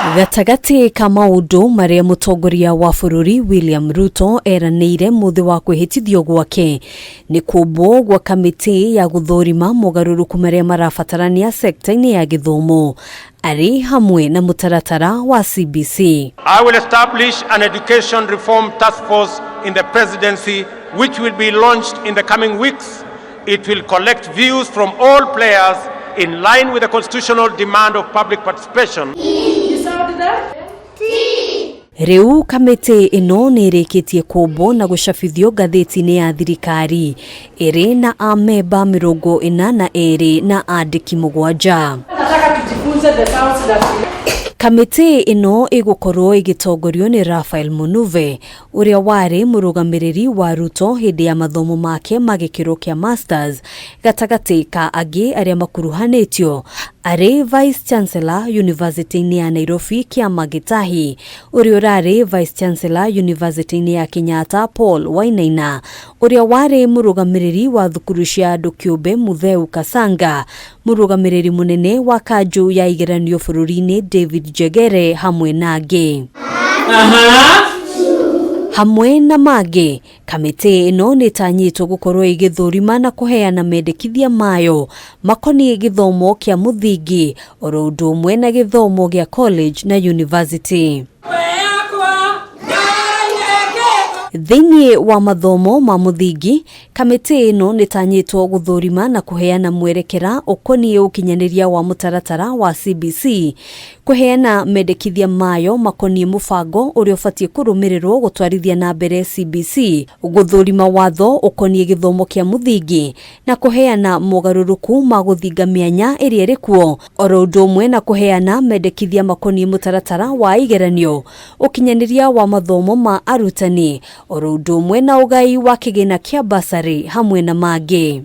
Gatagati ka maundu maria Mutongoria wa bururi William Ruto eranĩire muthi wa kwĩhĩtithio gwake ni kumbwo gwa kamitii ya Guthurima mogaruruku maria marabatarania sekta-inĩ ya githomo ari hamwe na mutaratara wa CBC. I will establish an education reform task force in the presidency which will be launched in the coming weeks. It will collect views from all players in line with the constitutional demand of public participation. Riu kamitii ino nĩrĩkĩtie kũmbwo na gũcabithio ngathĩti-inĩ ya thirikari ĩrĩ na amemba mirongo 42 na andĩki 7. Kamitii ino igukorwo igitongorio ni Raphael Munuve uria wari murugamiriri wa Ruto hindi ya mathomo make magikiro kia masters gatagati ka agi aria makuruhanitio ari Vice Chancellor University ya Nairobi kia magitahi uria urari Vice Chancellor University ya Kenyatta Paul Wainaina uria wari murugamiriri wa thukuru cia andu kiumbe Mutheu Kasanga murugamiriri munene wa kanju ya igeranio bururi-ini David Jegere hamwe nage. Hamwe na mage, kamitii ino nĩtanyĩtwo gukorwo igithurima na kuheana mendekithia mayo makoni githomo kia muthingi oro undu umwe na githomo gia college na university. Thĩinĩ wa mathomo ma muthingi, kamitii ino nĩtanyĩtwo guthurima na kuheana mwerekera ukoniĩ ukinyaniria wa mutaratara wa CBC, kuheana mendekithia mayo makoniĩ mubango uria ubatie kurumirirwo gutwarithia na mbere CBC, guthurima watho ukoniĩ githomo kia muthingi na kuheana mogaruruku ma guthinga mianya iria irikuo oro undu umwe na kuheana mendekithia makoniĩ mutaratara wa igeranio, ukinyaniria wa mathomo ma arutani oro undu umwe na ugai wa kigina kia basari hamwe na mage.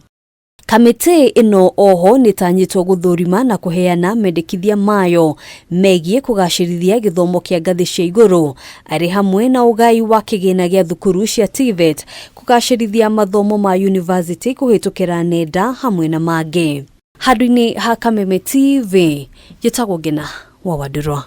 Kamitii ino oho nĩtanyĩtwo guthurima na kuheana mendekithia mayo megie kugacirithia githomo kia ngathi cia iguru ari hamwe na ugai wa kigina gia thukuru cia TVET kugacirithia mathomo ma university kuhitukira nenda hamwe na mage. Handũ-inĩ ha Kameme TV, gĩtagwo Ngina wa Wadurwa.